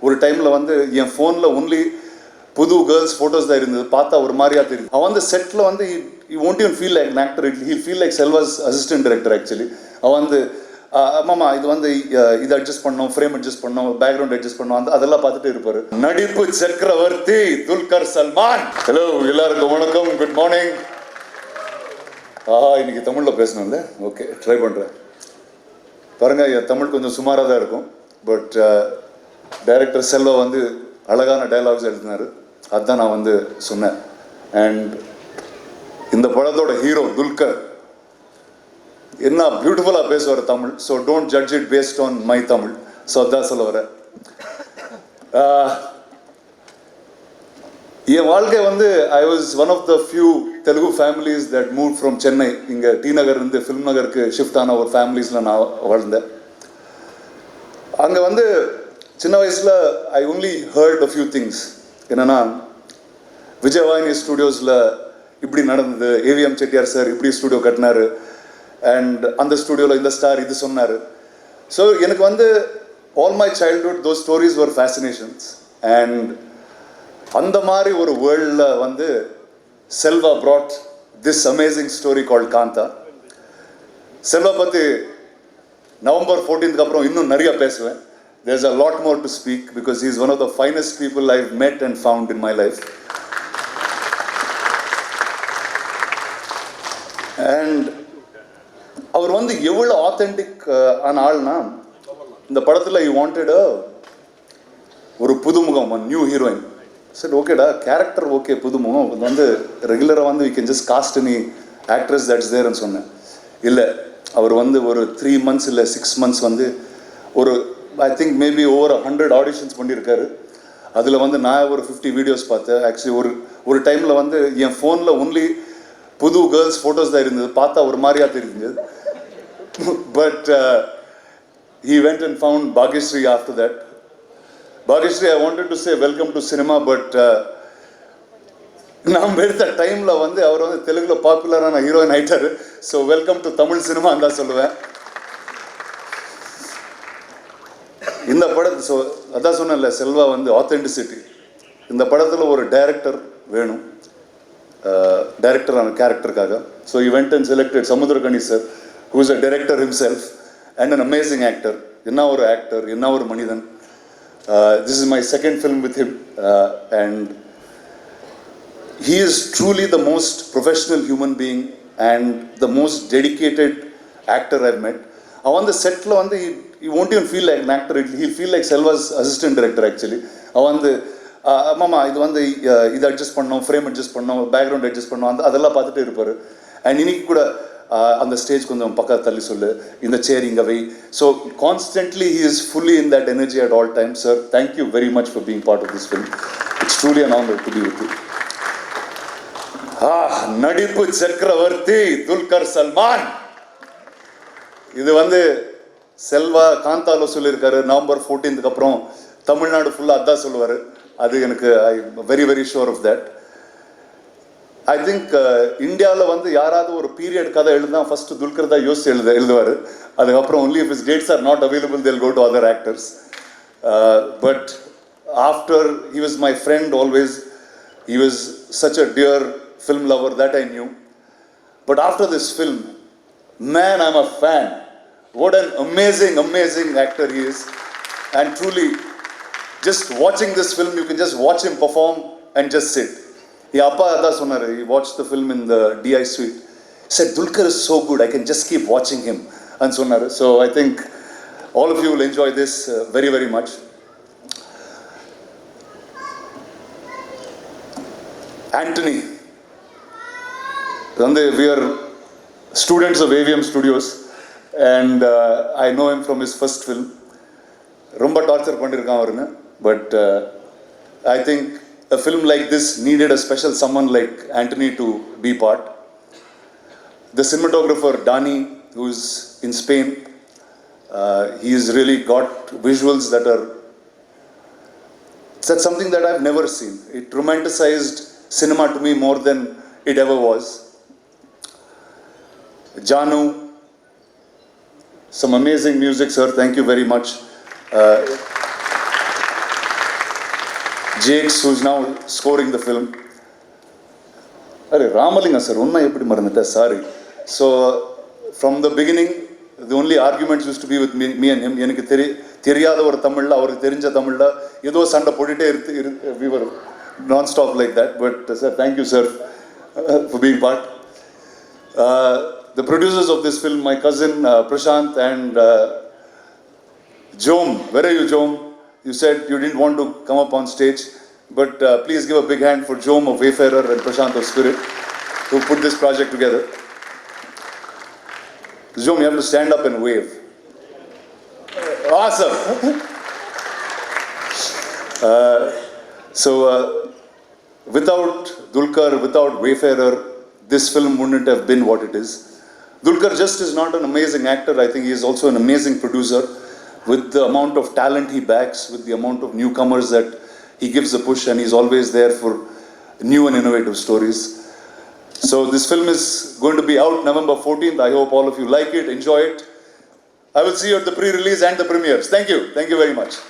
ஒரு டைமில் வந்து என் ஃபோனில் ஒன்லி புது கேர்ள்ஸ் ஃபோட்டோஸ் தான் இருந்தது. பார்த்தா ஒரு மாதிரியா தெரியுது. அவன் வந்து செட்டில் வந்து he won't even feel like an actor. He'll feel like Selva's assistant director actually. அவன் வந்து மாமா இது வந்து இதை அட்ஜஸ்ட் பண்ணோம், ஃப்ரேம் அட்ஜஸ்ட் பண்ணோம், பேக்ரவுண்ட் அட்ஜஸ்ட் பண்ணோம், அதெல்லாம் பார்த்துட்டு இருப்பாரு. நடிப்பு சக்கரவர்த்தி துல்கர் சல்மான். ஹலோ எல்லாருக்கும் வணக்கம், குட் மார்னிங். இன்னைக்கு தமிழில் பேசணும்ல, ஓகே ட்ரை பண்ணுறேன். பாருங்க, என் தமிழ் கொஞ்சம் சுமாராக தான் இருக்கும். பட் டைரக்டர் செல்வா வந்து அழகான டைலாக்ஸ் எழுதினார், அதுதான் நான் வந்து சொன்னேன். அண்ட் இந்த படத்தோட ஹீரோ துல்கர் என்ன பியூட்டிஃபுல்லாக பேசுவார் Tamil. So don't judge it based on my Tamil. So அதான் சொல்ல வரேன். என் வாழ்க்கை வந்து I was one of the few Telugu families that move from Chennai. இங்கே டி நகர்லேருந்து ஃபில்ம் நகருக்கு ஷிஃப்ட் ஆன ஒரு ஃபேமிலிஸில் நான் வாழ்ந்தேன். அங்கே வந்து சின்ன வயசில் I only heard a few things. என்னென்னா, விஜயவாகினி ஸ்டூடியோஸில் இப்படி நடந்தது, ஏவிஎம் செட்டியார் சார் இப்படி ஸ்டூடியோ கட்டினார், அண்ட் அந்த ஸ்டூடியோவில் இந்த ஸ்டார் இது சொன்னார். ஸோ எனக்கு வந்து all my childhood those stories were fascinations. And அந்த மாதிரி ஒரு வேர்ல்டில் வந்து Selva brought this amazing story called Kantha. Selva பற்றி நவம்பர் 14th அப்புறம் இன்னும் நிறைய பேசுவேன். There's a lot more to speak because he is one of the finest people I've met and found in my life. And அவர் வந்து எவ்வளோ ஆத்தென்டிக் ஆன ஆள்னா, இந்த படத்தில் he wanted ஒரு புதுமுகம், நியூ ஹீரோயின். சரி ஓகேடா, கேரக்டர் ஓகே, புதுமுகம் வந்து ரெகுலராக வந்து we can just cast any actress that's there ன்னு சொன்னேன். இல்லை, அவர் வந்து ஒரு 3 months இல்லை 6 months வந்து ஒரு I think maybe over 100 auditions பண்ணியிருக்காரு. அதில் வந்து நான் ஒரு 50 வீடியோஸ் பார்த்தேன். ஆக்சுவலி ஒரு டைமில் வந்து என் ஃபோனில் ஒன்லி புது கேர்ள்ஸ் ஃபோட்டோஸ் தான் இருந்தது. பார்த்தா ஒரு மாதிரியா தெரிஞ்சது. But he went and found Bhagyashree after that. Bhagyashree, I wanted to say welcome to cinema, but நாம் எடுத்த டைமில் வந்து அவர் வந்து தெலுங்கில் பாப்புலரான ஹீரோயின் ஆகிட்டார். ஸோ வெல்கம் டு தமிழ் சினிமான்னு தான் சொல்லுவேன். இந்த படத்தை ஸோ அதான் சொன்னேன்ல, செல்வா வந்து ஆத்தென்டிசிட்டி. இந்த படத்தில் ஒரு டைரக்டர் வேணும், டைரக்டரான கேரக்டருக்காக. So he went and selected Samudrakani sir, who is a director himself and an amazing actor. என்ன ஒரு ஆக்டர், என்ன ஒரு மனிதன். This is my second film with him, and he is truly the most professional human being and the most dedicated actor I've met. அவன் வந்து settle வந்து he won't even feel like an actor. He'll feel like Selva's assistant director actually. அவன் வந்து மாமா இது வந்து இதை adjust பண்ணோம், ஃப்ரேம் அட்ஜஸ்ட் பண்ணோம், பேக்ரவுண்ட் அட்ஜஸ்ட் பண்ணோம், அதெல்லாம் பார்த்துட்டு இருப்பார். அண்ட் இன்னைக்கு கூட அந்த ஸ்டேஜ் கொஞ்சம் பக்கம் தள்ளி சொல்லு, இந்த சேர் இங்கே வை. So constantly he is fully in that energy at all times. Sir, thank you very much for being part of this film. It's truly an honor to be with you. நடிப்பு சக்கரவர்த்தி துல்கர் சல்மான். இது வந்து செல்வா காந்தாவில் சொல்லியிருக்காரு. November 14th அப்புறம் தமிழ்நாடு ஃபுல்லாக அதான் சொல்லுவார். அது எனக்கு I very very sure of that. I think இந்தியாவில் வந்து யாராவது ஒரு பீரியட் கதை எழுதுனா ஃபஸ்ட்டு துல்கர் தான் யோசிச்சு எழுதுவார். அதுக்கப்புறம் only if is dates R not available they'll go to other actors. But after he was my friend always. He was such a dear film lover that I knew. But after this film, man, I'm a fan. What an amazing, amazing actor he is. And truly, just watching this film, you can just watch him perform and just sit. என் அப்பா அதான் சொன்னார். He watched the film in the DI suite. He said, Dulkar is so good, I can just keep watching him. And சொன்னார். So I think all of you will enjoy this very, very much. Anthony. We are students of AVM Studios, and I know him from his first film. ரொம்ப torture பண்ணியிருக்கான் அவருங்க. But I think a film like this needed a special someone like Anthony to be part. The cinematographer Dani, who is in Spain, he has really got visuals that are that's something that I've never seen. It romanticized cinema to me more than it ever was. Janu, some amazing music, sir. Thank you very much. Jakes, who's now scoring the film. Arey, Ramalinga sir, unna eppadi marandita, sorry. So, from the beginning, the only arguments used to be with me and him. எனக்கு தெரியாத ஒரு தமிழ்ல அவருக்கு தெரிஞ்ச தமிழ்ல ஏதோ சண்டை போட்டுட்டே we were non-stop like that. But sir, thank you sir for being part. The producers of this film, my cousin Prashant and Jom. Where are you, Jom? You said you didn't want to come up on stage, but please give a big hand for Jom of Wayfarer and Prashant of Spirit who put this project together. Jom, you have to stand up and wave. Awesome. So, without Dulquer, without Wayfarer, this film wouldn't have been what it is. Dulquer just is not an amazing actor. I think he is also an amazing producer. With the amount of talent he backs, with the amount of newcomers that he gives a push, and he's always there for new and innovative stories. So this film is going to be out November 14th. I hope all of you like it, enjoy it. I will see you at the pre-release and the premieres. Thank you very much.